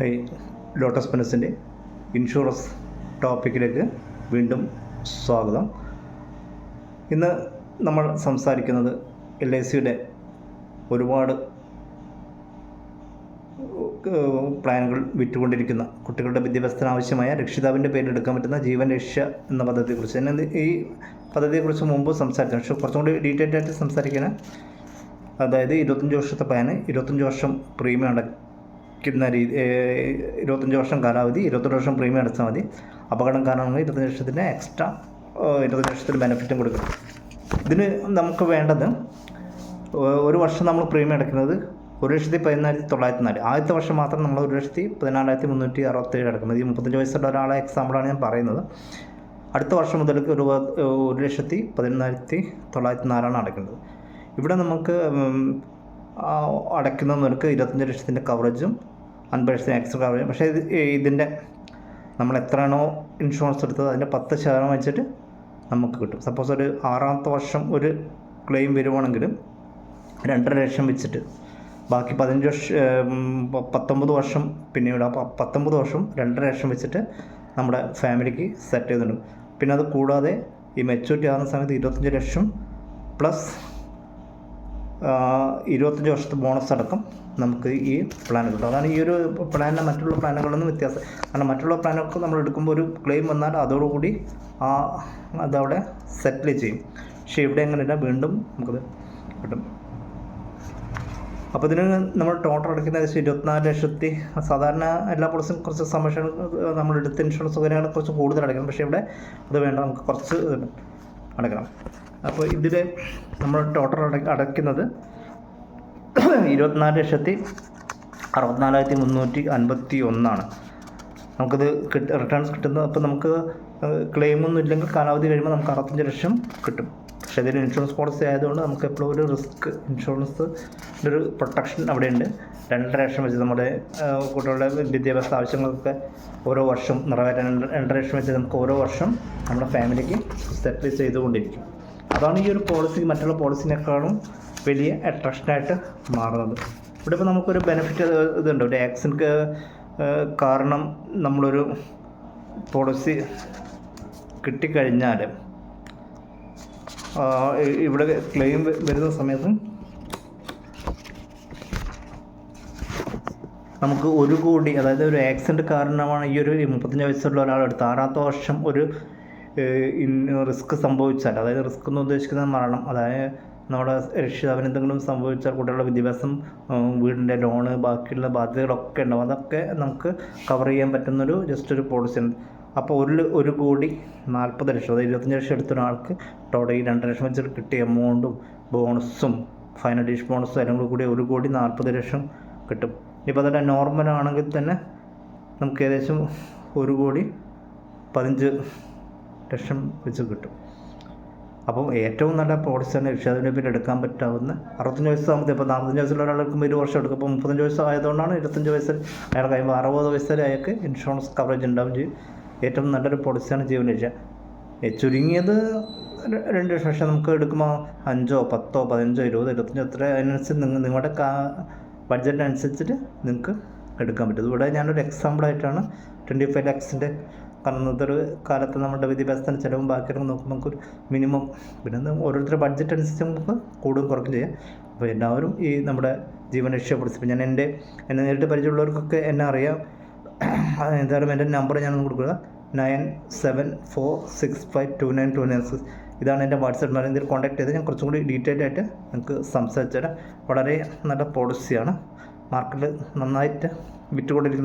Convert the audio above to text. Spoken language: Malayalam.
ഈ ലോട്ടസ് പെനസിൻ്റെ ഇൻഷുറൻസ് ടോപ്പിക്കിലേക്ക് വീണ്ടും സ്വാഗതം. ഇന്ന് നമ്മൾ സംസാരിക്കുന്നത് LICയുടെ ഒരുപാട് പ്ലാനുകൾ വിറ്റുകൊണ്ടിരിക്കുന്ന കുട്ടികളുടെ വിദ്യാഭ്യാസത്തിന് ആവശ്യമായ രക്ഷിതാവിൻ്റെ പേരിൽ എടുക്കാൻ പറ്റുന്ന ജീവൻ രക്ഷ എന്ന പദ്ധതിയെക്കുറിച്ച്. ഞാൻ ഈ പദ്ധതിയെക്കുറിച്ച് മുമ്പ് സംസാരിച്ചു, പക്ഷേ കുറച്ചും കൂടി ഡീറ്റെയിൽ ആയിട്ട് സംസാരിക്കണം. അതായത് 25 വർഷത്തെ പ്ലാന്, 25 വർഷം പ്രീമിയം അടയ്ക്കുന്ന രീതി, 25 വർഷം കാലാവധി, 22 വർഷം പ്രീമിയം അടച്ചാൽ മതി. അപകടം കാരണങ്ങൾ 25 ലക്ഷത്തിൻ്റെ എക്സ്ട്രാ 25 ലക്ഷത്തിന് ബെനിഫിറ്റും കൊടുക്കണം. ഇതിന് നമുക്ക് വേണ്ടത്, ഒരു വർഷം നമ്മൾ പ്രീമിയം അടയ്ക്കുന്നത് 1,14,904. ആദ്യത്തെ വർഷം മാത്രം നമ്മൾ 1,14,367 അടക്കുന്നത്. ഈ 35 വയസ്സുള്ള ഒരാളെ എക്സാമ്പിളാണ് ഞാൻ പറയുന്നത്. അടുത്ത വർഷം മുതലേക്ക് 1,14,904 അടയ്ക്കുന്നത്. ഇവിടെ നമുക്ക് അടയ്ക്കുന്ന നിരക്ക് 25 ലക്ഷത്തിൻ്റെ കവറേജും 50 ലക്ഷത്തിന് എക്സ്ട്രാ കവറേജും. പക്ഷേ ഇതിൻ്റെ നമ്മൾ എത്രയാണോ ഇൻഷുറൻസ് എടുത്തത് അതിൻ്റെ 10% വെച്ചിട്ട് നമുക്ക് കിട്ടും. സപ്പോസ് ഒരു 6ാമത്തെ വർഷം ഒരു ക്ലെയിം വരുവാണെങ്കിൽ 2.5 ലക്ഷം വെച്ചിട്ട് ബാക്കി 19 വർഷം പിന്നീട് 19 വർഷം 2.5 ലക്ഷം വെച്ചിട്ട് നമ്മുടെ ഫാമിലിക്ക് സെറ്റ് ചെയ്തിട്ടുണ്ട്. പിന്നെ അത് കൂടാതെ ഈ മെച്യൂരിറ്റി ആകുന്ന സമയത്ത് 25 ലക്ഷം പ്ലസ് 25 വർഷത്തെ ബോണസ് അടക്കം നമുക്ക് ഈ പ്ലാൻ കിട്ടും. അതാണ് ഈ ഒരു പ്ലാനിൻ്റെ മറ്റുള്ള പ്ലാനുകളൊന്നും വ്യത്യാസം. കാരണം മറ്റുള്ള പ്ലാനൊക്കെ നമ്മൾ എടുക്കുമ്പോൾ ഒരു ക്ലെയിം വന്നാൽ അതോടുകൂടി അതവിടെ സെറ്റിൽ ചെയ്യും. പക്ഷേ ഇവിടെ എങ്ങനെയില്ല, വീണ്ടും നമുക്കത് കിട്ടും. അപ്പോൾ ഇതിന് നമ്മൾ ടോട്ടൽ അടയ്ക്കുന്ന ഏകദേശം 24 ലക്ഷത്തി, സാധാരണ എല്ലാ പോളിസിയും കുറച്ച് സംരക്ഷണം നമ്മൾ എടുത്ത ഇൻഷുറൻസ് വരെയാണ് കുറച്ച് കൂടുതൽ അടയ്ക്കണം. പക്ഷേ ഇവിടെ അത് വേണ്ട, നമുക്ക് കുറച്ച് അടയ്ക്കണം. അപ്പോൾ ഇതിൽ നമ്മൾ ടോട്ടൽ അടയ്ക്കുന്നത് 24,64,351. നമുക്കത് റിട്ടേൺസ് കിട്ടുന്നത്. അപ്പോൾ നമുക്ക് ക്ലെയിമൊന്നും ഇല്ലെങ്കിൽ കാലാവധി കഴിയുമ്പോൾ നമുക്ക് 65 ലക്ഷം കിട്ടും. പക്ഷേ ഇതിൽ ഇൻഷുറൻസ് പോളിസി ആയതുകൊണ്ട് നമുക്ക് എപ്പോഴും ഒരു റിസ്ക്, ഇൻഷുറൻസിൻ്റെ ഒരു പ്രൊട്ടക്ഷൻ അവിടെയുണ്ട്. 2.5 ലക്ഷം വെച്ച് നമ്മുടെ കുട്ടികളുടെ വിദ്യാഭ്യാസ ആവശ്യങ്ങളൊക്കെ ഓരോ വർഷം നിറവേറ്റാൻ 2.5 ലക്ഷം വെച്ച് നമുക്ക് ഓരോ വർഷം നമ്മുടെ ഫാമിലിക്ക് സെറ്റിൽ ചെയ്തുകൊണ്ടിരിക്കും. അതാണ് ഈ ഒരു പോളിസി മറ്റുള്ള പോളിസിനേക്കാളും വലിയ അട്രാക്ഷനായിട്ട് മാറുന്നത്. ഇവിടെ ഇപ്പോൾ നമുക്കൊരു ബെനിഫിറ്റ് ഇതുണ്ട്. ഒരു ആക്സിഡൻറ്റ് കാരണം നമ്മളൊരു പോളിസി കിട്ടിക്കഴിഞ്ഞാൽ ഇവിടെ ക്ലെയിം വരുന്ന സമയത്ത് നമുക്ക് 1 കോടി, അതായത് ഒരു ആക്സിഡൻറ്റ് കാരണമാണ് ഈ ഒരു 35 വയസ്സുള്ള ഒരാളെടുത്ത് 6ാമത്തെ വർഷം ഒരു റിസ്ക് സംഭവിച്ചാൽ, അതായത് റിസ്ക് എന്ന് ഉദ്ദേശിക്കുന്നത് മരണം, അതായത് നമ്മുടെ രക്ഷിതാവിന് എന്തെങ്കിലും സംഭവിച്ചാൽ കുട്ടികളുടെ വിദ്യാഭ്യാസം, വീടിൻ്റെ ലോണ്, ബാക്കിയുള്ള ബാധ്യതകളൊക്കെ ഉണ്ടാവും. അതൊക്കെ നമുക്ക് കവർ ചെയ്യാൻ പറ്റുന്നൊരു ജസ്റ്റ് ഒരു പോളിസിയാണ്. അപ്പോൾ 1,40,00,000, അതായത് 25 ലക്ഷം എടുത്ത ഒരാൾക്ക് ടോട്ടൽ 2.5 ലക്ഷം വെച്ചിട്ട് കിട്ടിയ എമൗണ്ടും ബോണസും ഫൈനൽ ഡിഷ് ബോണസും എല്ലാം കൂടി 1,40,00,000 കിട്ടും. ഇപ്പോൾ തന്നെ നോർമൽ ആണെങ്കിൽ തന്നെ നമുക്ക് ഏകദേശം 1,15,00,000 വെച്ച് കിട്ടും. അപ്പം ഏറ്റവും നല്ല പോളിസിയാണ് രക്ഷിതാവിൻ്റെ പേരിൽ എടുക്കാൻ പറ്റാവുന്ന. 65 വയസ്സാകുമ്പോൾ, ഇപ്പോൾ 45 വയസ്സുള്ള ഒരാൾക്ക് 1 വർഷം എടുക്കും. അപ്പോൾ 35 വയസ്സായതുകൊണ്ടാണ് 25 വയസ്സിൽ അയാൾ കഴിയുമ്പോൾ 60 വയസ്സ് വരെ അയാൾക്ക് ഇൻഷുറൻസ് കവറേജ് ഉണ്ടാവും ചെയ്യും. ഏറ്റവും നല്ലൊരു പോളിസിയാണ് ജീവൻ രക്ഷ. ചുരുങ്ങിയത് 2 ലക്ഷം. പക്ഷേ നമുക്ക് എടുക്കുമ്പോൾ 5, 10, 15, 20, 25 എത്ര അതിനനുസരിച്ച് നിങ്ങളുടെ ബഡ്ജറ്റിനനുസരിച്ചിട്ട് നിങ്ങൾക്ക് എടുക്കാൻ പറ്റും. ഇവിടെ ഞാനൊരു എക്സാമ്പിളായിട്ടാണ് 25 lakhs. കാരണം ഇന്നത്തെ ഒരു കാലത്ത് നമ്മുടെ വിദ്യാഭ്യാസത്തിന് ചിലവും ബാക്കിയൊക്കെ നോക്കുമ്പോൾ നമുക്കൊരു മിനിമം, പിന്നെ ഓരോരുത്തരുടെ ബഡ്ജറ്റ് അനുസരിച്ച് നമുക്ക് കൂടുതൽ കുറയ്ക്കും ചെയ്യാം. അപ്പോൾ എല്ലാവരും ഈ നമ്മുടെ ജീവൻ രക്ഷ പോളിസി, ഞാൻ എന്നെ നേരിട്ട് പരിചയമുള്ളവർക്കൊക്കെ എന്നെ അറിയാം. എന്തായാലും എൻ്റെ നമ്പർ ഞാൻ കൊടുക്കുക 9746529296. ഇതാണ് എൻ്റെ വാട്സാപ്പ് നമ്പർ. ഇതിൽ കോൺടാക്ട് ചെയ്ത് ഞാൻ കുറച്ചും കൂടി ഡീറ്റെയിൽ ആയിട്ട് നിങ്ങൾക്ക് സംസാരിച്ചു തരാം. വളരെ നല്ല പോളിസിയാണ്, മാർക്കറ്റിൽ നന്നായിട്ട് വിറ്റുകൊണ്ടിരിക്കുന്ന